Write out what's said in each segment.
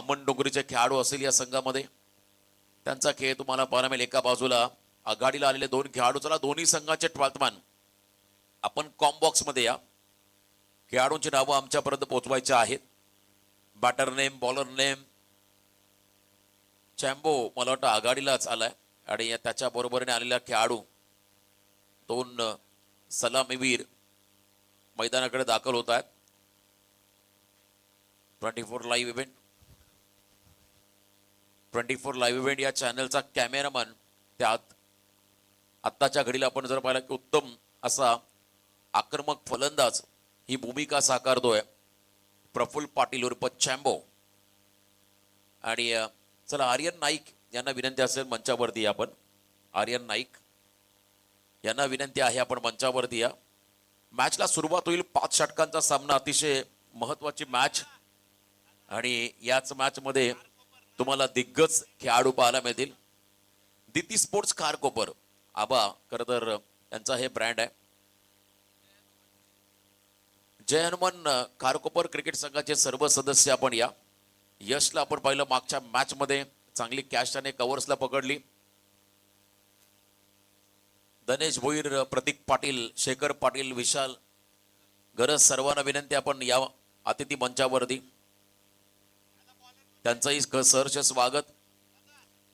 बामणडोंगरीचे खेळाडू असतील या संघामध्ये. त्यांचा खेळ तुम्हाला पाहायला मिळेल. एका बाजूला आघाडीला आलेले दोन खेळाडू. चला दोन्ही संघाचे 12th मॅन आपण कॉम्बॉक्स मध्ये या. खेळाडूंची नावं आमच्यापर्यंत पोहोचवायची आहेत. Batter name, bowler name. चॅम्बो मला वाटतं आघाडीलाच आलाय आणि त्याच्या बरोबरीने आलेला खेळाडू दोन सलामीवीर मैदानाकडे दाखल होत आहेत. 24 लाईव्ह इव्हेंट 24 लाईव्ह इव्हेंट या चॅनलचा कॅमेरामन त्यात आत्ताच्या घडीला आपण जर पाहिलं की उत्तम असा आक्रमक फलंदाज ही भूमिका साकारतोय प्रफुल्ल पाटील उर्फ चॅम्बो. आणि चला आर्यन नाईक यांना विनंती असेल मंचावरती. आपण आर्यन नाईक यांना विनंती आहे आपण मंचावरती या. मॅचला सुरुवात होईल. 5 षटकांचा सामना, अतिशय महत्वाची मॅच आणि याच मॅच मध्ये तुम्हाला दिग्गज खेळाडू पाहायला मिळतील. दिती स्पोर्ट्स खारकोपर आबा खरं तर त्यांचा हे ब्रँड आहे. जय हनुमान खारकोपर क्रिकेट संघाचे सर्व सदस्य आपण या. यशला आपण पाहिलं मागच्या मॅच मध्ये चांगली कॅश आणि कव्हर्सला पकडली. दनेश भोईर, प्रतीक पाटील, शेखर पाटील, विशाल गरज सर्वांना विनंती आपण या अतिथी मंचावरती. त्यांचंही सहर्ष स्वागत.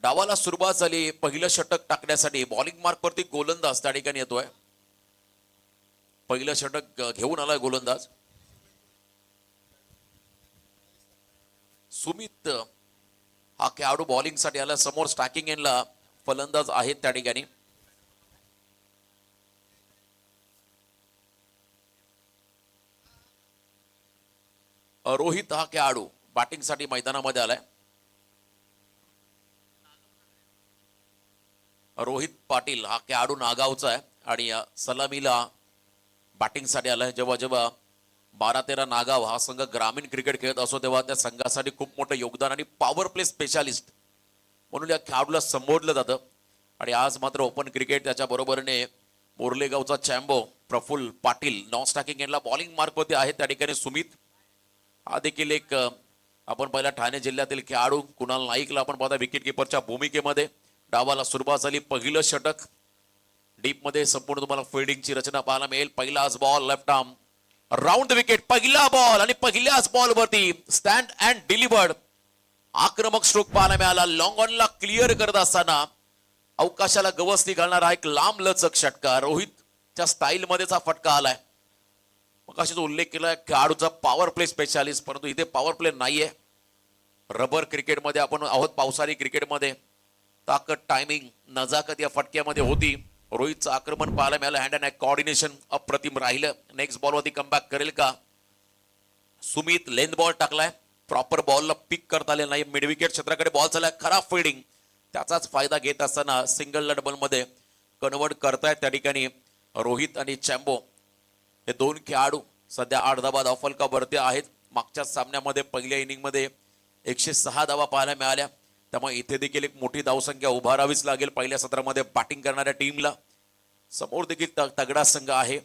डावाला सुरुवात झाली. पहिलं षटक टाकण्यासाठी बॉलिंग मार्क वरती गोलंदाज त्या ठिकाणी येतोय. पहिलं षटक घेऊन आलाय गोलंदाज सुमित. हा खेळाडू बॉलिंग साठी आला. समोर स्टॅकिंग एंडला फलंदाज आहेत त्या ठिकाणी. रोहित हा खेळाडू बॅटिंग साठी मैदानामध्ये आलाय. रोहित पाटील हा खेळाडू नागावचा आहे आणि सलामीला बॅटिंग साठी आलाय. जेव्हा जेव्हा 12-13 नागाव हा संघ ग्रामीण क्रिकेट खेळत असो तेव्हा त्या संघासाठी खूप मोठं योगदान आणि पॉवर प्ले स्पेशालिस्ट म्हणून या खेळाडूला संबोधलं जातं. आणि आज मात्र ओपन क्रिकेट त्याच्या बरोबरीने मोर्लेगावचा चॅम्बो प्रफुल्ल पाटील नॉन स्टॅकिंग एंडला बॉलिंग मार्क होते आहेत त्या ठिकाणी सुमित. हा देखील एक आपण पहिला ठाणे जिल्ह्यातील खेळाडू. कुणाल नाईकला आपण पाहता विकेट किपरच्या भूमिकेमध्ये. डावाला सुरुवात झाली. पहिलं षटक डीप मध्ये संपूर्ण तुम्हाला फिल्डिंगची रचना पाहायला मिळेल. पहिलाच ball left arm round the wicket. पहिला बॉल आणि पहिल्याच बॉल वरती स्टँड अँड डिलिव्हर्ड आक्रमक स्ट्रोक पाहायला मिळाला. लॉंग ऑनला क्लिअर करत असताना अवकाशाला गवसणी घालणारा एक लांब लचक षटकार. रोहितच्या स्टाईल मध्येच हा फटका आलाय. मग अशीच उल्लेख केलाय खेळाडूचा पॉवर प्ले स्पेशालिस्ट, परंतु इथे पॉवर प्ले नाहीये. रबर क्रिकेटमध्ये आपण आहोत. पावसाळी क्रिकेटमध्ये ताकद, टायमिंग, नजाकत या फटक्यामध्ये होती. रोहितचं आक्रमण पाहायला मिळालं. हँड अँड कोऑर्डिनेशन अप्रतिम राहिलं. नेक्स्ट बॉल वरती कमबॅक करेल का सुमित? लेंथ बॉल टाकलाय. प्रॉपर बॉलला पिक करता आले नाही. मिड विकेट क्षेत्राकडे बॉल चाललाय. खराब फिल्डिंग. त्याचाच फायदा घेत असताना सिंगल डबल मध्ये कन्वर्ट करतायत त्या ठिकाणी रोहित आणि चॅम्बो हे दोन खेळाडू. सध्या 8 धावा धावफलकावरती आहेत. मागच्या सामन्यामध्ये पहिल्या इनिंग मध्ये 106 धावा पाहायला मिळाल्या. त्यामुळे इथे देखील एक मोठी धावसंख्या उभारावीच लागेल पहिल्या सत्रामध्ये बॅटिंग करणाऱ्या टीमला. समोर देखील तगडा संघ आहे.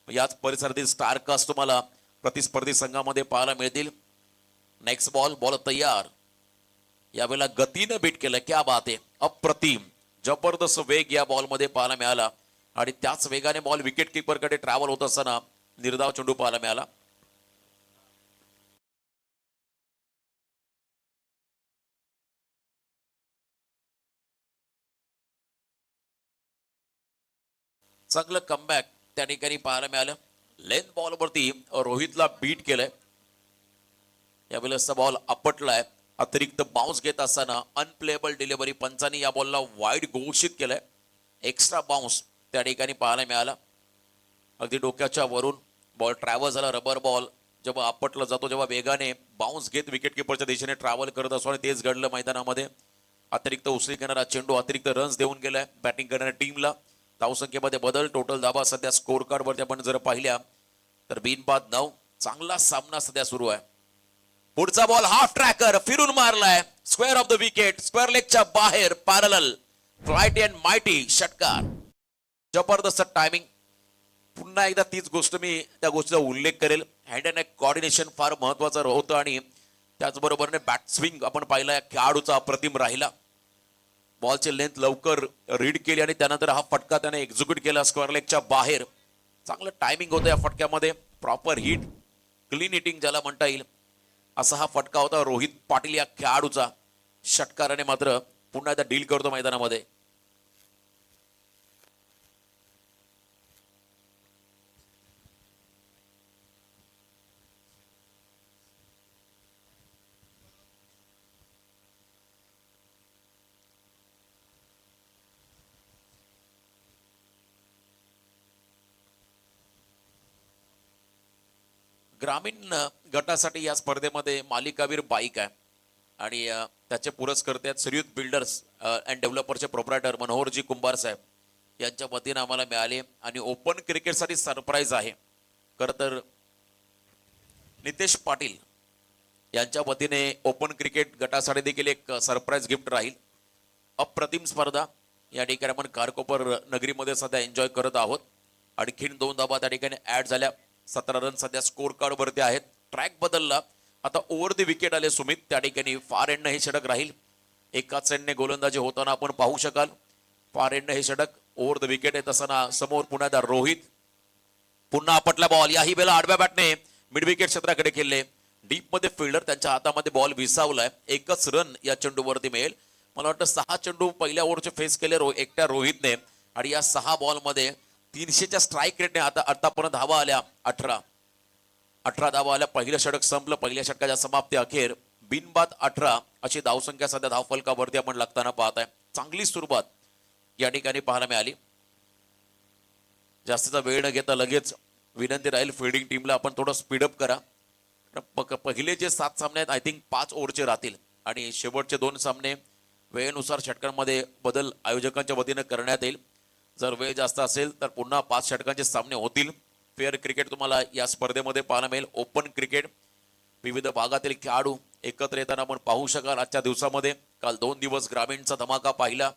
याच परिसरातील स्टार कास्ट तुम्हाला प्रतिस्पर्धी संघामध्ये पाहायला मिळतील. Next ball. बॉल तयार. यावेळेला गतीनं बीट केलं. क्या बात आहे. अप्रतिम जबरदस्त वेग या बॉल मध्ये पाहायला मिळाला आणि त्याच वेगाने बॉल विकेट किपर कडे ट्रॅव्हल होत असताना निर्धाव चेंडू पाहायला मिळाला. चांगलं कमबॅक त्या ठिकाणी पाहायला मिळालं. लेंथ बॉल वरती रोहितला बीट केलंय. यावेळेस बॉल आपटलाय. अतिरिक्त बाउन्स घेत असताना अनप्लेएबल डिलिव्हरी. पंचांनी या बॉलला वाईड घोषित केलंय. एक्स्ट्रा बाउन्स त्या ठिकाणी पाहायला मिळाला. अगदी डोक्याच्या वरून बॉल ट्रॅव्हल झाला. रबर बॉल जेव्हा आपटला जातो जेव्हा वेगाने बाउन्स घेत विकेट किपरच्या दिशेने ट्रॅव्हल करत असतो आणि तेच घडलं मैदानामध्ये. अतिरिक्त उसळी करणारा चेंडू अतिरिक्त रन्स देऊन गेलाय बॅटिंग करणाऱ्या टीमला. धावसंख्येमध्ये बदल. टोटल धावा सध्या स्कोर कार्ड वरती आपण जर पाहिल्या तर बिनबाद 9. चांगला सामना सध्या सुरू आहे. पुढचा बॉल हाफ ट्रॅकर फिरून मारलाय. Square off the wicket. Square लेगच्या बाहेर पॅरलल फ्लाइट अँड माइटी षटकार. जबरदस्त टायमिंग. पुन्हा एकदा तीच गोष्ट मी त्या गोष्टीचा उल्लेख करेल. हँड अँड कोऑर्डिनेशन फार महत्वाचं होतं आणि त्याचबरोबरने बॅट स्विंग आपण पाहिला, खेळाडूचा अप्रतिम राहिला. बॉलची लेंथ लवकर रीड केली आणि त्यानंतर हा फटका त्याने एक्झिक्यूट केला स्क्वेअर लेगच्या बाहेर. चांगलं टायमिंग होतं या फटक्यामध्ये, प्रॉपर हिट, क्लीन हिटिंग ज्याला म्हणता येईल असा हा फटका होता रोहित पाटील या खेळाडूचा. षटकाराने मात्र पुन्हा एकदा डील करतो मैदानामध्ये. ग्रामीण गटासाठी या स्पर्धेमध्ये मालिकावीर बाईक आहे आणि त्याचे पुरस्कर्ते आहेत श्रीयुत बिल्डर्स अँड डेव्हलपरचे प्रोप्रायटर मनोहरजी कुंभार साहेब यांच्या वतीने आम्हाला मिळाले. आणि ओपन क्रिकेटसाठी सरप्राईज आहे. खरं तर नितेश पाटील यांच्या वतीने ओपन क्रिकेट गटासाठी देखील एक सरप्राईज गिफ्ट राहील. अप्रतिम स्पर्धा या ठिकाणी आपण कारकोपर नगरीमध्ये सध्या एन्जॉय करत आहोत. आणखीन 2 धाबा त्या ठिकाणी ऍड झाल्या. 17 रन सध्या स्कोर कार्ड वरती आहेत. ट्रॅक बदलला, आता ओव्हर द विकेट आले सुमित. त्या ठिकाणी फार एंडनं हे षटक राहील. एकाच एंडने गोलंदाजी होताना आपण पाहू शकाल. फार एंडनं हे षटक ओव्हर द विकेट येत असताना समोर पुन्हा एकदा रोहित. पुन्हा आपटला बॉल. याही वेळेला आडव्या बॅटने मिड विकेट क्षेत्राकडे खेळले. डीप मध्ये फिल्डर त्यांच्या हातामध्ये बॉल विसावलाय. एकच रन या चेंडूवरती मिळेल. मला वाटतं 6 चेंडू पहिल्या ओव्हरचे फेस केले एकट्या रोहितने आणि या 6 बॉलमध्ये 300च्या स्ट्राईक रेटने आतापर्यंत धावा आल्या 18 धावा आल्या. पहिलं षटक संपलं. पहिल्या षटकाच्या समाप्ती अखेर बिनबाद 18 अशी धावसंख्या सध्या धावफलकावरती आपण लागताना पाहत आहे. चांगली सुरुवात या ठिकाणी पाहायला मिळाली. जास्तीचा वेळ न घेता लगेच विनंती राहील फिल्डिंग टीमला आपण थोडं स्पीडअप करा. पहिले जे 7 सामने आहेत आय थिंक 5 ओव्हरचे राहतील आणि शेवटचे 2 सामने वेळेनुसार षटकांमध्ये बदल आयोजकांच्या वतीने करण्यात येईल. जर वेळ जास्त असेल तर पुन्हा 5 षटकांचे सामने होतील. फेअर क्रिकेट तुम्हाला या स्पर्धेमध्ये पाहायला मिळेल. ओपन क्रिकेट विविध भागातील खेळाडू एकत्र येताना आपण पाहू शकाल. आजच्या दिवसामध्ये काल 2 दिवस ग्रामीणचा धमाका पाहिला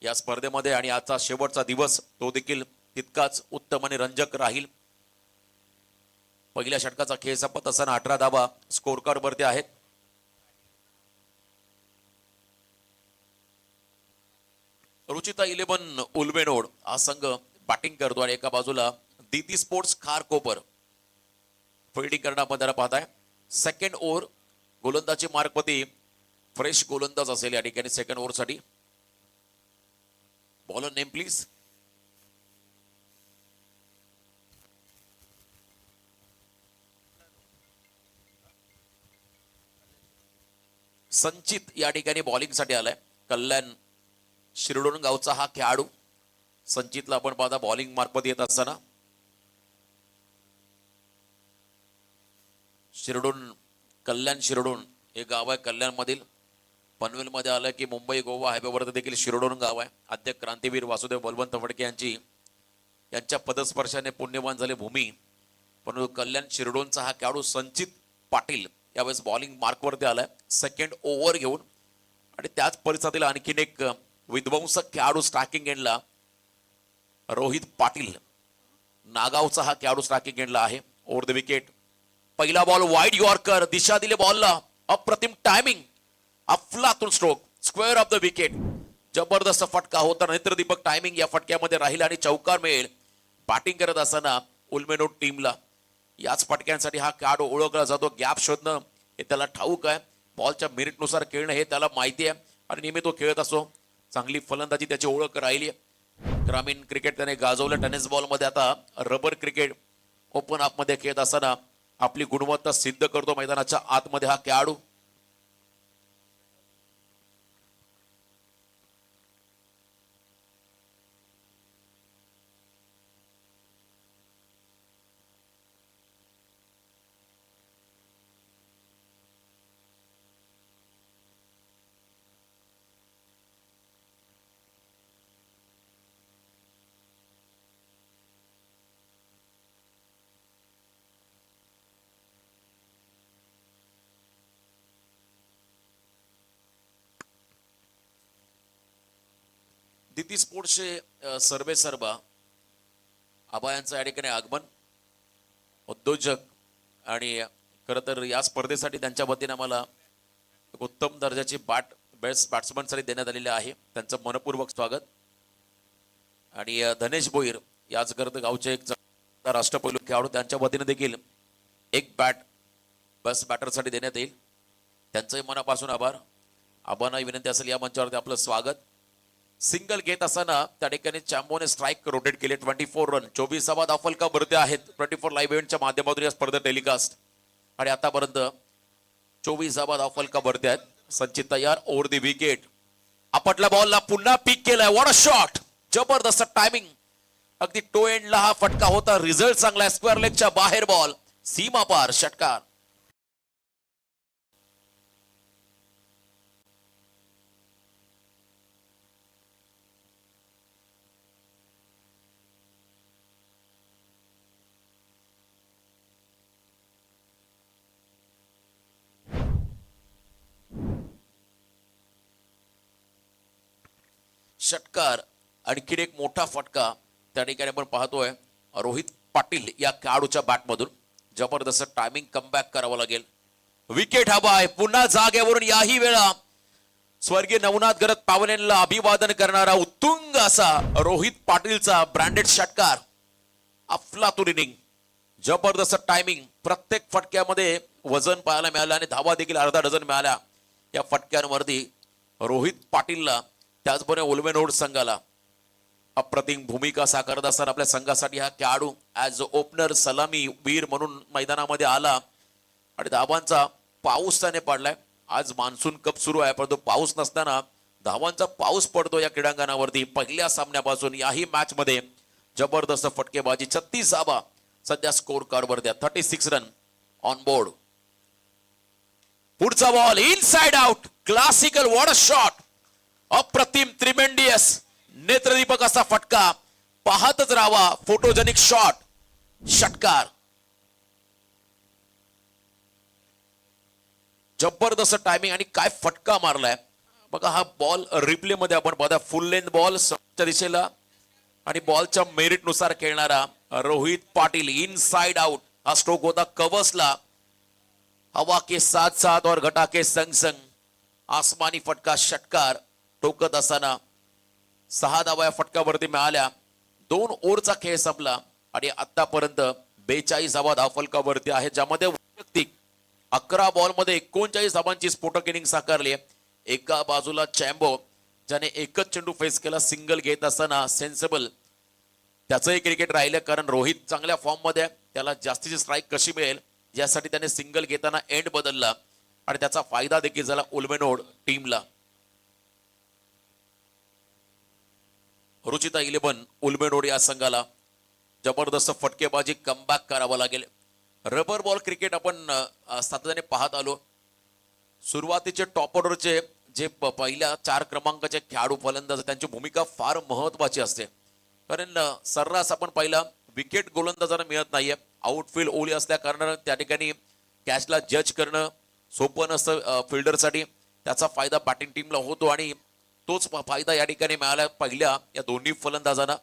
या स्पर्धेमध्ये आणि आजचा शेवटचा दिवस तो देखील तितकाच उत्तम आणि रंजक राहील. पहिल्या षटकाचा खेळ संपत असताना 18 धावा स्कोर कार्ड वरती आहेत. रुचिता 11 उल्बेनोड हा संघ बॅटिंग करतो आणि एका बाजूला दीदी स्पोर्ट्स खारकोपर फिल्डिंग करणार आपण त्याला पाहताय. सेकंड ओव्हर गोलंदाजी मार्कवरती फ्रेश गोलंदाज असेल या ठिकाणी सेकंड ओव्हर साठी. Bowler name please. संचित या ठिकाणी बॉलिंग साठी आलाय. कल्याण शिरडोण गावचा हा खेळाडू. संचितला आपण पाहता बॉलिंग मार्फत येत असताना. शिरडोण कल्याण शिरडोण हे गाव आहे कल्याण मधील. पनवेल मध्ये आलं की मुंबई गोवा हायवेवर देखील शिरडोण गाव आहे. आद्य क्रांतीवीर वासुदेव बलवंत फडके यांच्या पदस्पर्शाने पुण्यवान झाले भूमी. पण कल्याण शिरडोणचा हा खेळाडू संचित पाटील यावेळेस बॉलिंग मार्कवरती आलाय सेकंड ओव्हर घेऊन. आणि त्याच परिस्थितीला आणखीन एक विध्वंसक खेळाडू स्ट्रायकिंग एंडला रोहित पाटील नागावचा हा खेळाडू स्ट्रायकिंग एंडला आहे. ओव्हर द विकेट पहिला बॉल वाईड यॉर्कर. दिशा दिले बॉलला. अप्रतिम टायमिंग. अफलातून stroke square off the wicket. जबरदस्त फटका होता. नेत्रदीपक टायमिंग या फटक्यामध्ये राहील आणि चौकार मिळेल. बॅटिंग करत असताना उल्मेनोड टीमला याच फटक्यांसाठी हा खेळाडू ओळखला जातो. गॅप शोधणं हे त्याला ठाऊक आहे. बॉलच्या मिनिटनुसार खेळणं हे त्याला माहिती आहे आणि नेहमी तो खेळत असो. चांगली फलंदाजी त्याची ओळख राहिली. ग्रामीण क्रिकेट त्याने गाजवलं. टेनिस बॉलमध्ये आता रबर क्रिकेट ओपन मध्ये खेळत असताना आपली गुणवत्ता सिद्ध करतो मैदानाच्या आतमध्ये हा खेळाडू. दीदी स्पोर्ट्सचे सर्वे सर्वा आबा यांचं या ठिकाणी आगमन. उद्योजक आणि खरं तर या स्पर्धेसाठी त्यांच्या वतीने आम्हाला एक उत्तम दर्जाची बेस्ट बॅट्समनसाठी देण्यात आलेले आहे. त्यांचं मनपूर्वक स्वागत. आणि धनेश भोईर याच करता गावचे एक राष्ट्रपैलू खेळाडू, त्यांच्या वतीने देखील एक बेस्ट बॅटरसाठी देण्यात येईल. त्यांचंही मनापासून आभार. आबांना विनंती असेल या मंचावरती आपलं स्वागत. सिंगल घेत असताना त्या ठिकाणी चॅम्बोने स्ट्राईक रोटेट केले. 24 रन, 24 धावफलकावरती आहेत. 24 लाईव्ह इव्हेंटच्या माध्यमातून या स्पर्धा टेलिकास्ट. आणि आतापर्यंत 24 धावफलकावरती आहेत. संचित तयार ओव्हर दी विकेट. आपटल्या बॉलला पुन्हा पिक केलाय. व्हॉट अ शॉट, जबरदस्त टायमिंग. अगदी टो एंडला हा फटका होता. रिझल्ट चांगला आहे. स्क्वेअर लेगच्या बाहेर बॉल, सीमा पार षटकार. षटकार. आणखीन एक मोठा फटका त्या ठिकाणी आपण पाहतोय रोहित पाटील या खेळाडूच्या बॅटमधून. जबरदस्त टायमिंग, कमबॅक करावं लागेल. विकेट हवा आहे. पुन्हा जागेवरून याही वेळा स्वर्गीय नवनाथ गरत पावलेंना अभिवादन करणारा उत्तुंग असा रोहित पाटीलचा ब्रँडेड षटकार. अफलातून इनिंग, जबरदस्त टायमिंग. प्रत्येक फटक्यामध्ये वजन पाहायला मिळालं आणि धावा देखील अर्धा डझन मिळाल्या या फटक्यांवरती. रोहित पाटीलला त्याचबरोबर उल्मेनोड संघाला अप्रतिम भूमिका साकारत असताना आपल्या संघासाठी हा खेळाडू ॲज ओपनर सलामी वीर म्हणून मैदानामध्ये आला. आणि धावांचा पाऊस त्याने पडलाय. आज मान्सून कप सुरू आहे, परंतु पाऊस नसताना धावांचा पाऊस पडतो या क्रीडांगणावरती. पहिल्या सामन्यापासून याही मॅच मध्ये जबरदस्त फटकेबाजी. 36 धावा सध्या स्कोर कार्डवरती. 36 रन ऑन बोर्ड. पुढचा ball inside out, classical. What a shot, अप्रतिम, त्रिमेंडियस, नेत्रदीपक असा फटका. पाहतच राहावा. फोटोजेनिक शॉट, षटकार. जबरदस्त टायमिंग आणि काय फटका मारलाय बघा. हा बॉल रिप्ले मध्ये आपण बघा. फुल लेंथ बॉल समोरच्या दिशेला आणि बॉलच्या मेरिट नुसार खेळणारा रोहित पाटील. इनसाइड आउट हा स्ट्रोक होता कवसला. हवा के साथ साथ और घटा के संग संग आसमानी फटका, षटकार. टोकत असताना 6 धावा या फटकावरती मिळाल्या. 2 ओव्हरचा खेळ संपला आणि आतापर्यंत 42 धावा धावफलकावरती आहे, ज्यामध्ये वैयक्तिक 11 बॉल मध्ये 39 धावांची स्फोटक इनिंग साकारली आहे. एका बाजूला चॅम्बो, ज्याने एकच चेंडू फेस केला सिंगल घेत असताना. सेन्सिबल त्याचंही क्रिकेट राहिलं, कारण रोहित चांगल्या फॉर्म मध्ये, त्याला जास्तीची स्ट्राईक कशी मिळेल यासाठी त्याने सिंगल घेताना एंड बदलला आणि त्याचा फायदा देखील झाला उल्मेनोड टीमला. रुचिता 11 उल्मेनोड या संघाला जबरदस्त फटकेबाजी, कमबॅक करावा लागेल. रबर बॉल क्रिकेट आपण सातत्याने पाहत आलो. सुरुवातीचे टॉप ऑर्डरचे जे पहिल्या 4 क्रमांकाचे खेळाडू फलंदाज, त्यांची भूमिका फार महत्वाची असते. कारण सर्रास आपण पहिला विकेट गोलंदाजांना मिळत नाहीये. आउटफील्ड ओली असल्या कारणाने त्या ठिकाणी कॅचला जज करणं सोपं नसतं फिल्डरसाठी. त्याचा फायदा बॅटिंग टीमला होतो आणि तोच फायदा या ठिकाणी मिळाला पहिल्या या दोन्ही फलंदाजांना.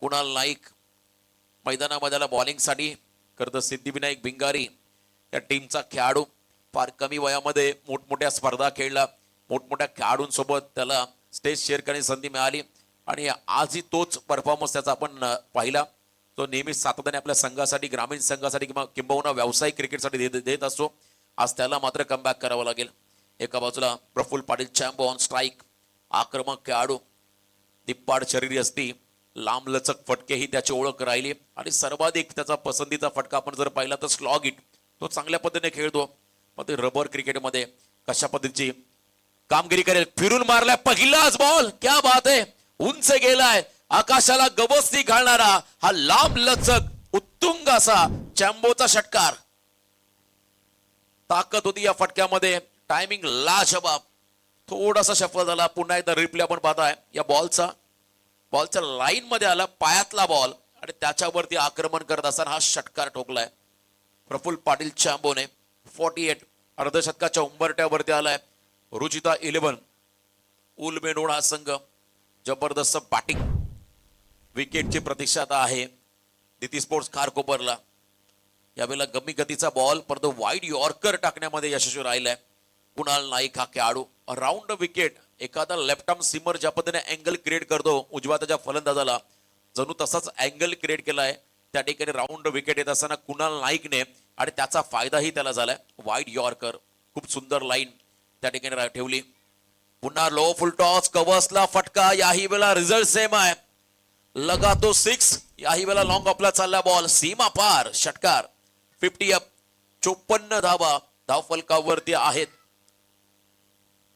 कुणाल नाईक मैदानामध्ये बॉलिंगसाठी, करत सिद्धिविनायक भिंगारी या टीमचा खेळाडू. फार कमी वयामध्ये मोठमोठ्या स्पर्धा खेळला. मोठमोठ्या खेळाडूंसोबत त्याला स्टेज शेअर करण्याची संधी मिळाली आणि आजही तोच परफॉर्मन्स त्याचा आपण पाहिला. तो नेहमी सातत्याने आपल्या संघासाठी, ग्रामीण संघासाठी किंबहुना व्यावसायिक क्रिकेटसाठी देत असतो. आज त्याला मात्र कमबॅक करावं लागेल. एका बाजूला प्रफुल्ल पाटील चॅम्बो ऑन स्ट्राईक, आक्रमक खेळाडू, दिप्पाड शरीरी असती, लांब लचक फटके ही त्याची ओळख राहिली आणि सर्वाधिक त्याचा पसंतीचा फटका आपण जर पाहिला तर स्लॉग इट. तो चांगल्या पद्धतीने खेळतो. पण ते रबर क्रिकेटमध्ये कशा पद्धतीची कामगिरी करेल. फिरून मारलाय पहिलाच बॉल, क्या बात आहे. उंच गेलाय, आकाशाला गवसणी घालणारा हा लांब लचक उत्तुंग असा चॅम्बोचा षटकार. ताकद होती या फटक्यामध्ये. टायमिंग लाजवाब. थोडासा सफल झाला. पुन्हा एकदा रिप्ले आपण पाहताय या बॉलच्या लाईन मध्ये आला, पायातला बॉल आणि त्याच्यावरती आक्रमण करत असताना हा षटकार ठोकलाय प्रफुल्ल पाटील चॅम्बोने. 48 अर्धशतकाच्या उंबरट्यावरती आलाय. रुचिता 11 उल्मेनोड हा संघ. जबरदस्त बॅटिंग, विकेटची प्रतीक्षा आता आहे दिती स्पोर्ट्स खारकोपरला. यावेळेला कमी गतीचा बॉल परंतु वाईड यॉर्कर टाकण्यामध्ये यशस्वी राहिलाय कुणाल नाईक हा खेळाडू. राऊंड विकेट एखादा लेफ्ट आर्म सीमर ज्या पद्धतीने अँगल क्रिएट करतो उजव्या त्याच्या फलंदाजाला जणू तसाच अँगल क्रिएट केलाय त्या ठिकाणी राऊंड विकेट येत असताना कुणाल नाईकने आणि त्याचा फायदाही त्याला झालाय. वाईड यॉर्कर खूप सुंदर लाईन त्या ठिकाणी ठेवली. पुन्हा लो फुल टॉस कव्हर्सला फटका. याही वेळेला रिझल्ट सेम आहे. लगा तो 6. याही वेळेला लॉंग ऑफला चालला बॉल सीमा पार षटकार. 50 अप. 54 धाबा धावफलकावरती आहेत.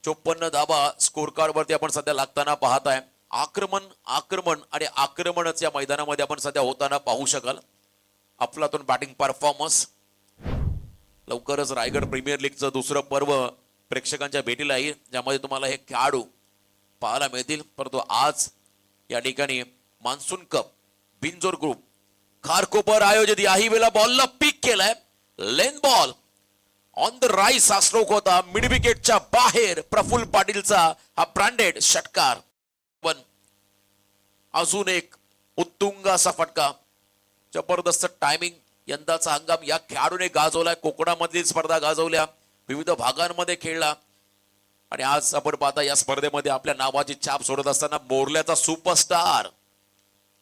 54 धाबा स्कोर कार्ड वरती आपण सध्या लागताना पाहत आहे. आक्रमण आक्रमण आणि आक्रमणच या मैदानामध्ये आपण सध्या होताना पाहू शकाल. अफलातून बॅटिंग परफॉर्मन्स. लवकरच रायगड प्रीमियर लीगचं दुसरं पर्व प्रेक्षकांच्या भेटीला येईल ज्यामध्ये तुम्हाला हे खेळाडू पाहायला मिळतील. परंतु आज या ठिकाणी monsoon cup Binjor group Kharkopar आयोजित याही वेळेला बॉलला पिक केलाय. लेन बॉल ऑन द राईस हा स्ट्रोक होता मिड विकेटच्या बाहेर. प्रफुल्ल पाटीलचा हा ब्रँडेड षटकार. पण अजून एक उत्तुंग असा फटका. जबरदस्त टायमिंग. यंदाचा हंगाम या खेळाडूने गाजवलाय. कोकणामधील स्पर्धा गाजवल्या विविध भागांमध्ये खेळला आणि आज आपण पाहता या स्पर्धेमध्ये आपल्या नावाची छाप सोडत असताना मोरल्याचा सुपरस्टार.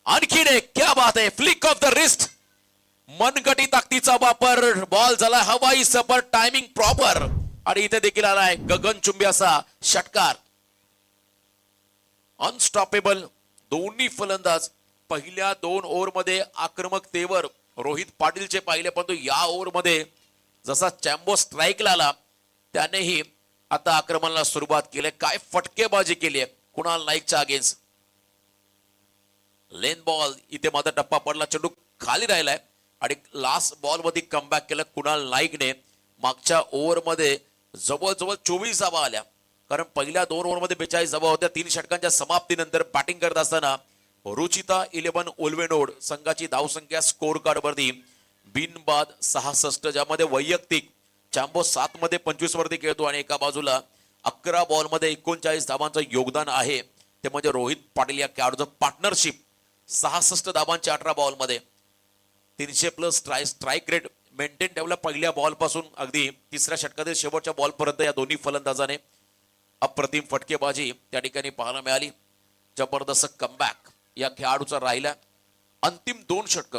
आणखीन एक क्या बात आहे. Flick off the wrist. मनगटी ताकदीचा वापर. बॉल झाला हवाई सपर. टायमिंग प्रॉपर आणि इथे देखील आलाय गगनचुंबी असा षटकार. अनस्टॉपेबल. दोन्ही फलंदाज पहिल्या 2 ओव्हरमध्ये आक्रमकतेवर रोहित पाटीलचे पाहिले परंतु या ओव्हरमध्ये जसा चॅम्बो स्ट्राईकला आला त्यानेही आता आक्रमणाला सुरुवात केली. काय फटकेबाजी केली आहे कुणाल नाईकच्या अगेन्स्ट. लेन बॉल इथे मात्र टप्पा पडला. चेंडू खाली राहिलाय आणि लास्ट बॉल मध्ये कमबॅक केलं कुणाल नाईकने. मागच्या ओव्हरमध्ये जवळजवळ 24 धावा आल्या कारण पहिल्या 2 ओव्हरमध्ये 42 धावा होत्या. 3 षटकांच्या समाप्तीनंतर बॅटिंग करत असताना रुचिता 11 ओल्वेनोड संघाची धावसंख्या स्कोर कार्ड वरती बिनबाद 66 ज्यामध्ये वैयक्तिक चॅम्बो 7 मध्ये 25 वरती खेळतो आणि एका बाजूला 11 बॉल मध्ये 39 धावांचं योगदान आहे. ते म्हणजे रोहित पाटील या खेळाडूचं पार्टनरशिप. 66 धावांच्या 18 बॉल मध्ये 300+ स्ट्राईक रेट मेंटेन ठेवला पहिल्या बॉल पासून अगदी तिसऱ्या षटकातील शेवटच्या बॉल पर्यंत. या दोन्ही फलंदाजाने अप्रतिम फटकेबाजी त्या ठिकाणी पाहायला मिळाली. जबरदस्त कमबॅक या खेळाडूचा राहिला. अंतिम 2 षटक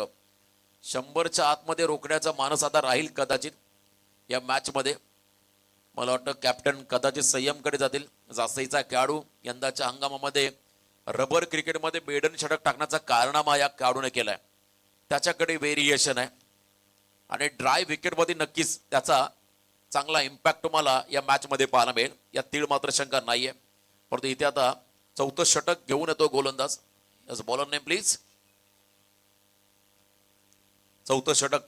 100च्या आतमध्ये रोखण्याचा मानस आता राहील कदाचित या मॅच मध्ये. मला वाटतं कॅप्टन कदाचित संयमकडे जातील. जासईचा खेळाडू यंदाच्या हंगामामध्ये रबर क्रिकेटमध्ये मेडन षटक टाकण्याचा कारनामा या खेळाडूने केलाय. त्याच्याकडे व्हेरिएशन आहे आणि ड्राय विकेटमध्ये नक्कीच त्याचा चांगला इम्पॅक्ट तुम्हाला या मॅच मध्ये पाहायला मिळेल. या तीळ मात्र शंका नाहीये. परंतु इथे आता 4थं षटक घेऊन येतो गोलंदाज. Bowler name please. 4थं षटक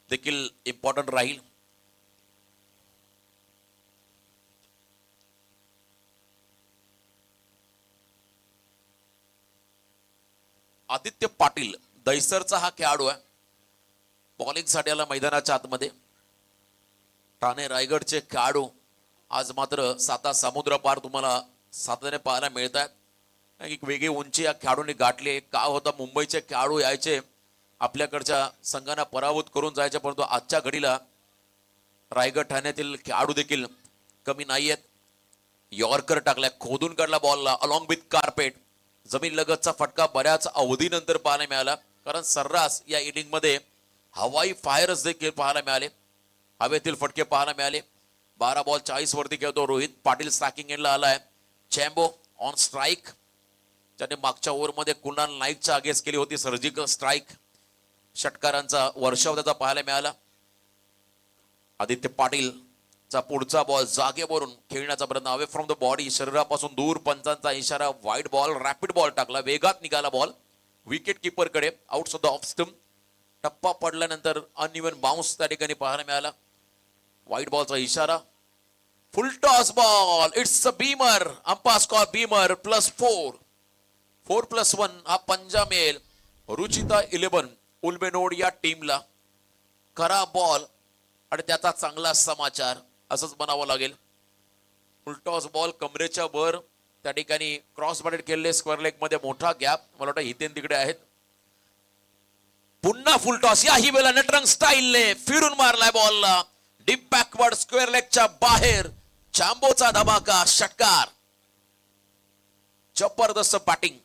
देखील इम्पॉर्टंट राहील. आदित्य पाटील दैसरचा हा खेळाडू आहे. बॉलिंग साठी आला मैदानाच्या आतमध्ये. ठाणे रायगडचे खेळाडू आज मात्र 7 समुद्र पार तुम्हाला सातत्याने पाहायला मिळत आहेत. एक वेगळी उंची या खेळाडूंनी गाठली. का होता मुंबईचे खेळाडू यायचे आपल्याकडच्या संघांना पराभूत करून जायचे परंतु आजच्या घडीला रायगड ठाण्यातील खेळाडू देखील कमी नाहीयेत. यॉर्कर टाकलाय. खोदून काढला बॉलला अलॉंग विथ कार्पेट. जमीन लगतचा फटका बऱ्याच अवधीनंतर पाहायला मिळाला कारण सर्रास या इनिंग मध्ये हवाई फायर्स देखील पाहायला मिळाले. हवेतील फटके पाहायला मिळाले. 12 बॉल 40 वरती खेळतो रोहित पाटील. स्ट्रायकिंग एंडला आलाय. चॅम्बो ऑन स्ट्राईक ज्याने मागच्या ओव्हरमध्ये कुणाल नाईकच्या अगेन्स्ट केली होती सर्जिकल स्ट्राईक. षटकारांचा वर्षाव त्याचा पाहायला मिळाला. आदित्य पाटील चा पुढचा बॉल जागेवरून खेळण्याचा प्रयत्न. अवे फ्रॉम द बॉडी शरीरापासून दूर. पंचांचा इशारा. Wide ball. रॅपिड बॉल टाकला. वेगात निघाला बॉल विकेट किपर कडे. Out of the off stump. टप्पा पडल्यानंतर अनइव्हन बाउन्स त्या ठिकाणी पाहायला मिळाला. वाईड बॉलचा इशारा. फुल toss ball. It's a Beamer. Umpire score Beamer +4. 4+1 हा पंजा मिळेल रुचिता 11 उल्बेनोड या टीमला. खरा बॉल आणि त्याचा चांगला समाचार असंच म्हणावं लागेल. फुलटॉस बॉल कमरेच्या वर त्या ठिकाणी क्रॉस बॅटेड केलेले. स्क्वेअर लेग मध्ये मोठा गॅप. मला वाटतं हितेन तिकडे आहेत. पुन्हा फुल टॉस. याही वेळेला नटरंग स्टाईलने फिरून मारलाय बॉलला डीप बॅकवर्ड स्क्वेअर लेगच्या बाहेर. चॅम्बोचा धमाका षटकार. जबरदस्त बॅटिंग,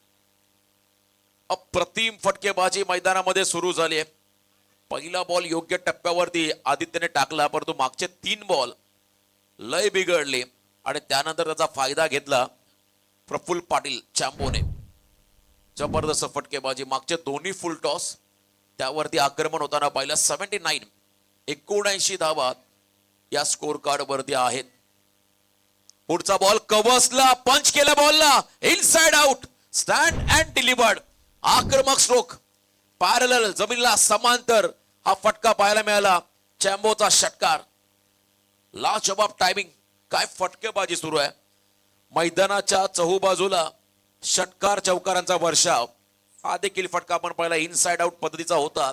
अप्रतिम फटकेबाजी मैदानामध्ये सुरू झाली आहे. पहिला बॉल योग्य टप्प्यावरती आदित्यने टाकला, परंतु मागचे 3 बॉल लय बिघडले आणि त्यानंतर त्याचा फायदा घेतला प्रफुल्ल पाटील चॅम्बोने. जबरदस्त फटकेबाजी, मागचे दोन्ही फुल टॉस त्यावरती आक्रमण होताना पाहिलं. 79 धावा या स्कोर कार्ड वरती आहेत. पुढचा बॉल कव्हर्सला पंच केला, बॉलला inside out, stand and delivered. आक्रमक स्ट्रोक, पॅरलल जमिनीला समांतर हा फटका पाहायला मिळाला. चॅम्बोचा षटकार. लाजवाब टायमिंग, काय फटकेबाजी सुरू आहे. मैदानाच्या चहूबाजूला षटकार चौकारांचा वर्षाव. हा देखील फटका आपण पाहिला इनसाइड आउट पद्धतीचा होता.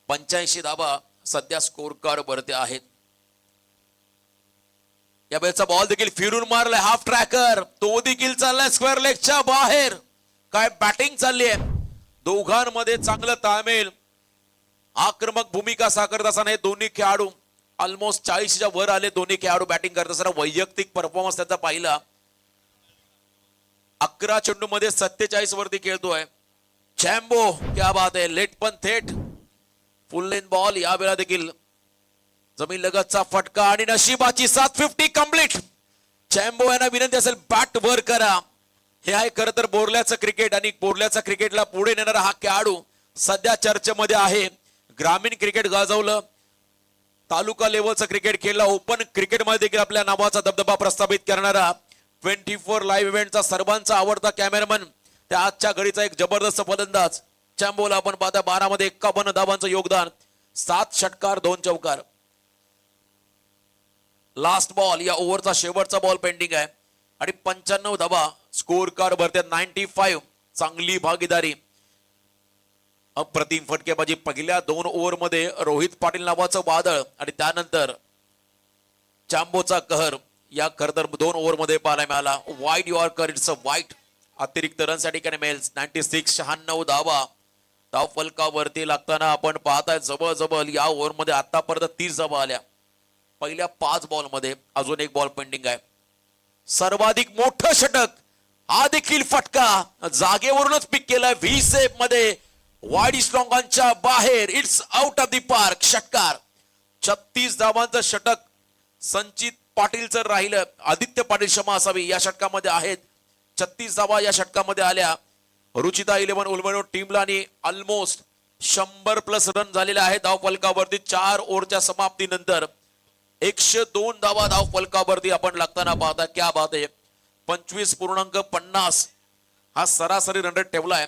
85 धावा सध्या स्कोर कार्ड वरती आहेत. या वेळेचा बॉल देखील फिरून मारलाय हाफ ट्रॅकर, तो देखील चाललाय स्क्वेअर लेगच्या बाहेर. काय बॅटिंग चालली आहे. दोघांमध्ये चांगलं ताळमेळ, आक्रमक भूमिका साकारत असताना हे दोन्ही खेळाडू ऑलमोस्ट 40च्या वर आले. दोन्ही खेळाडू बॅटिंग करत असताना वैयक्तिक परफॉर्मन्स त्याचा पाहिला. 11 चेंडू मध्ये 47 वरती खेळतोय चॅम्बो. क्या बात आहे. लेट पण थेट फुल लेन बॉल. या वेळा देखील जमीन लगतचा फटका आणि नशिबाची 750 कंप्लीट. चॅम्बो यांना विनंती असेल बॅट वर करा. हे आहे खरं तर बोरल्याचं क्रिकेट आणि बोरल्याचा क्रिकेटला पुढे नेणारा हा खेळाडू सध्या चर्चेमध्ये आहे. ग्रामीण क्रिकेट गाजवलं, तालुका लेवलचं क्रिकेट खेळला, ओपन क्रिकेटमध्ये देखील आपल्या नावाचा दबदबा प्रस्थापित करणारा 24 लाईव्ह इव्हेंटचा सर्वांचा आवडता कॅमेरामन, त्या आजच्या घडीचा एक जबरदस्त फलंदाज चॅम्बोला आपण पाहता. 12 मध्ये 51 धावांचं योगदान, 7 षटकार 2 चौकार. लास्ट बॉल, या ओव्हरचा शेवटचा बॉल पेंडिंग आहे आणि 95 धावा स्कोर कार्ड वरती. 95 चांगली भागीदारी, अप्रतिम फटकेबाजी. पहिल्या 2 ओव्हर मध्ये रोहित पाटील नावाचं वादळ आणि त्यानंतर चॅम्बोचा कहर या खरं तर 2 ओव्हर मध्ये पाहायला मिळाला. वाईट यॉर्कर, इट्स अ वाईट. अतिरिक्त रन साठी मिळेल. 96 धावा धाव फलकावरती लागताना आपण पाहताय जवळ या ओव्हर मध्ये आतापर्यंत 30 धावा आल्या. पहिल्या 5 बॉल मध्ये अजून 1 बॉल पेंडिंग आहे. सर्वाधिक मोठं षटक, हा देखील फटका जागेवरूनच पिक केलाय. व्ही सेप मध्ये वाईड स्ट्रॉंगांच्या बाहेर, it's out of the park. षटकार. 36 धावांचं षटक संचित पाटील जर राहिलं, आदित्य पाटील क्षमा असावी, या षटकामध्ये आहेत. 36 धावा या षटकामध्ये आल्या. रुचिता 11 उलमनो टीमला आणि ऑलमोस्ट 100+ रन झालेले आहेत धाव फलकावरती. 4 ओव्हरच्या समाप्तीनंतर 102 धावा धाव फलकावरती आपण लागताना पाहता. क्या बात आहे. 25.50 हा सरासरी रन रेट ठेवलाय.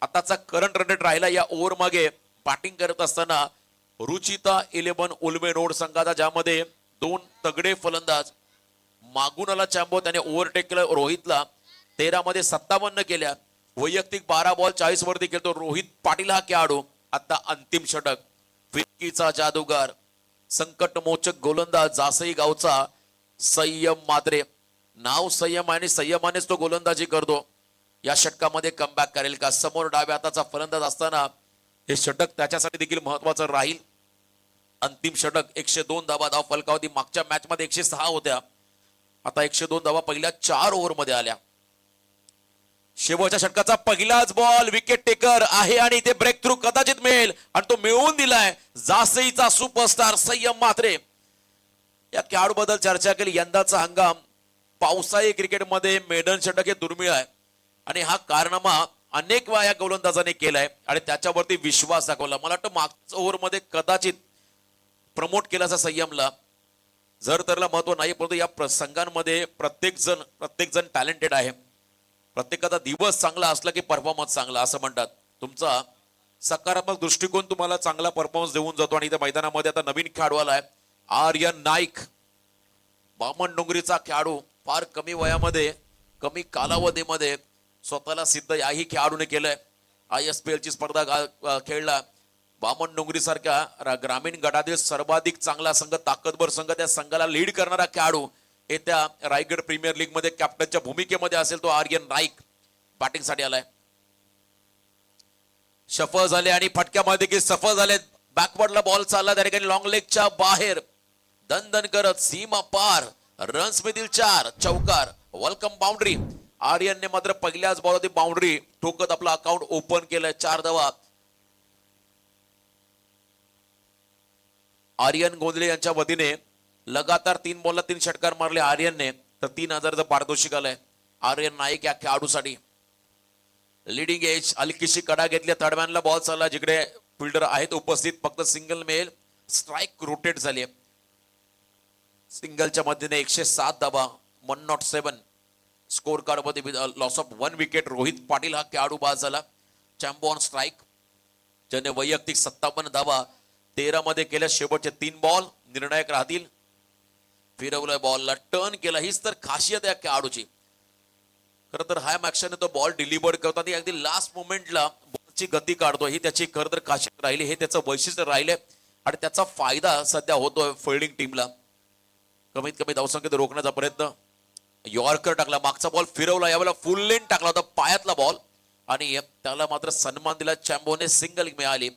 आताचा करंट रन रेट राहिला या ओव्हर मागे बॅटिंग करत असताना रुचिता 11 उलमेनोड संघाचा, ज्यामध्ये 2 तगडे फलंदाज. मागून आला चॅम्बो, त्याने ओव्हरटेक केलं रोहितला. 13 मध्ये 57 केल्या. वैयक्तिक 12 बॉल 40 वरती खेळतो रोहित पाटील हा खेळाडू. आता अंतिम षटक. फिरकीचा जादूगार, संकटमोचक गोलंदाज जासई गावचा संयम मात्रे. नाव संयम आणि संयमानेच तो गोलंदाजी करतो. या षटकामध्ये कमबॅक करेल का. समोर डाव्या हाताचा फलंदाज असताना हे षटक त्याच्यासाठी देखील महत्वाचं राहील. अंतिम षटक. 102 धावा धाव फलकावरती. मागच्या मॅच मध्ये 106 होत्या, आता 102 धावा पहिल्या 4 ओव्हर मध्ये आल्या. शेवटच्या षटकाचा पहिलाच बॉल विकेट टेकर आहे आणि इथे ब्रेक थ्रू कदाचित मिळेल आणि तो मिळवून दिलाय जासईचा सुपरस्टार संयम मात्रे. या खेळाडूबद्दल चर्चा केली. यंदाचा हंगाम पावसाळी क्रिकेटमध्ये मेडन षटक हे दुर्मिळ आहे आणि हा कारनामा अनेक वेळा या गोलंदाजाने केलाय आणि त्याच्यावरती विश्वास दाखवला. मला वाटतं मागच्या ओव्हर मध्ये कदाचित प्रमोट केल्याचा संयमला जर त्याला महत्व नाही, परंतु या संघांमध्ये प्रत्येक जण टॅलेंटेड आहे. प्रत्येकाचा दिवस चांगला असला की परफॉर्मन्स चांगला असं म्हणतात. तुमचा सकारात्मक दृष्टिकोन तुम्हाला चांगला परफॉर्मन्स देऊन जातो. आणि इथे मैदानामध्ये आता नवीन खेळाडू आलाय आर्यन नाईक, बामणडोंगरीचा खेळाडू. फार कमी वयामध्ये, कमी कालावधीमध्ये स्वतःला सिद्ध याही खेळाडूने केलंय. ISPL ची स्पर्धा खेळला. बामणडोंगरी सारख्या ग्रामीण गटातील सर्वाधिक चांगला संघ, ताकदवर संघ, त्या संघाला लीड करणारा खेळाडू येत्या रायगड प्रीमियर लीग मध्ये कॅप्टनच्या भूमिकेमध्ये असेल तो आर्यन नाईक बॅटिंग साठी आलाय. सफल झाले आणि फटक्यामध्ये देखील सफल झाले. बॅकवर्डला बॉल चालला त्या ठिकाणी लॉंग लेगच्या बाहेर दणदण करत सीमा पार. रन्स मधील 4 चौकार. Welcome boundary. आर्यनने मात्र पहिल्याच बॉलवरती बाउंड्री ठोकत आपला अकाउंट ओपन केलंय. 4 धावा आर्यन गोंधळे यांच्या वतीने. लगातार 3 बॉलला 3 षटकार मारले आर्यनने, तर 3,000चं पारितोषिक आलंय आर्यन नाईक या खेळाडूसाठी. लिडिंग एज हलकीशी कडा घेतल्या. थर्डमॅनला बॉल चालला जिकडे फिल्डर आहेत उपस्थित. फक्त सिंगल मेल स्ट्राईक रोटेट झाली. सिंगलच्या मध्येने 107 धावा 107 स्कोर कार्ड मध्ये. Loss of 1 wicket. Rohit Patil हा खेळाडू बाद झाला. चॅम्पो ऑन स्ट्राईक, ज्याने वैयक्तिक 57 धावा 13 मध्ये केल्या. शेवटचे 3 बॉल निर्णायक राहतील. फिरवलंय बॉलला, टर्न केला. हीच तर खासियत आहे खेळाडूची. खरं तर हाय मॅक्शनने तो बॉल डिलिव्हर करताना अगदी लास्ट मोमेंटला बॉलची गती काढतो, ही त्याची खरं तर खासियत राहिली. हे त्याचं वैशिष्ट्य राहिले आणि त्याचा फायदा सध्या होतोय फिल्डिंग टीमला. कमीत कमी धावसंख्येत रोखण्याचा प्रयत्न. यॉर्कर टाकला, मागचा बॉल फिरवला. यावेळेला फुल लेन टाकला होता पायातला बॉल आणि त्याला मात्र सन्मान दिला. चॅम्बोने सिंगल मिळाली.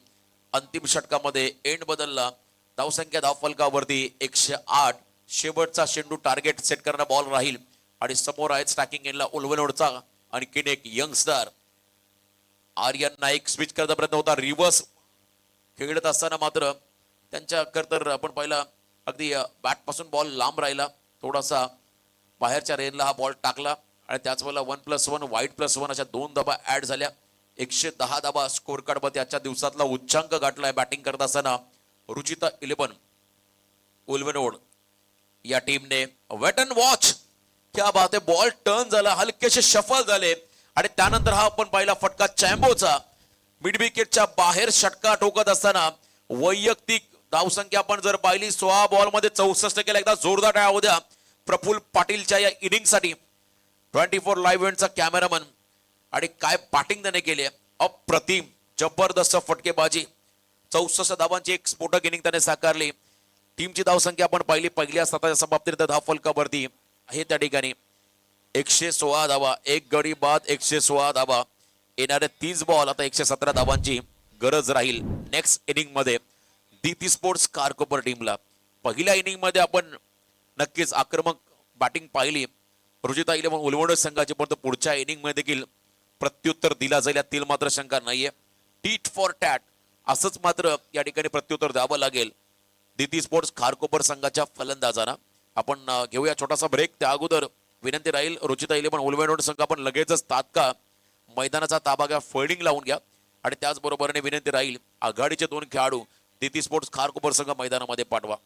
अंतिम षटकामध्ये एंड बदलला. धावसंख्या धावफलकावरती 108. शेवटचा शेंडू टार्गेट सेट करणारा बॉल राहील आणि समोर आहे स्टॅकिंग एंडला उल्वनोडचा आणखीन एक यंगस्टर आर्यन नाईक. स्विच करण्याचा प्रयत्न होता. रिव्हर्स खेळत असताना मात्र त्यांच्या तर आपण पाहिला अगदी बॅट पासून बॉल लांब राहिला. थोडासा बाहेरच्या रेनला हा बॉल टाकला आणि त्याच वेळेला 1+1 वाईड +1 अशा 2 धाबा ऍड झाल्या. 110 धाबा स्कोर कार्ड मध्ये आजच्या दिवसातला उच्चांक गाठलाय. बॅटिंग करत असताना रुचिता 11 उल्वनोड या टीमने. Wait and watch. क्या बात आहे. बॉल टर्न झाला, हलकेसे शफल झाले आणि त्यानंतर हा आपण पाहिला फटका चॅम्बोचा. मिड विकेटच्या बाहेर षटका ठोकत असताना वैयक्तिक धावसंख्या आपण जर पाहिली 16 बॉल मध्ये 64 केला. एकदा जोरदार टाळ्या होऊ द्या प्रफुल्ल पाटीलच्या या इनिंग साठी. 24 लाईव्ह इव्हेंटचा कॅमेरामन आणि काय बॅटिंग त्याने केली. अप्रतिम जबरदस्त फटकेबाजी. 64 धावांची एक स्फोटक इनिंग त्याने साकारली. टीमची धावसंख्या आपण पाहिली पहिल्या 7 समाप्तीनंतर धावफलकावरती आहे त्या ठिकाणी 116 धावा. एक गडी बाद 116 धावा. येणारे 30 बॉल आता 117 धावांची गरज राहील नेक्स्ट इनिंग मध्ये दीप्ती स्पोर्ट्स कारकोपर टीमला. पहिल्या इनिंग मध्ये आपण नक्कीच आक्रमक बॅटिंग पाहिली रुचिता 11 उल्वड संघाची, परंतु पुढच्या इनिंग मध्ये देखील प्रत्युत्तर दिला जाईल यातील मात्र शंका नाहीये. टीट फॉर टॅट असंच मात्र या ठिकाणी प्रत्युत्तर द्यावं लागेल दीप्ती स्पोर्ट्स खारकोपर संघाच्या फलंदाजांना. आपण घेऊया छोटासा ब्रेक. त्या अगोदर विनंती राहील रुचिता 11 उल्वड संघ आपण लगेचच तात्काळ मैदानाचा ताबा घ्या, फिल्डिंग लावून घ्या आणि त्याचबरोबरने विनंती राहील आघाडीचे 2 खेळाडू दीप्ती स्पोर्ट्स खारकोपर संघ मैदानामध्ये पाठवा.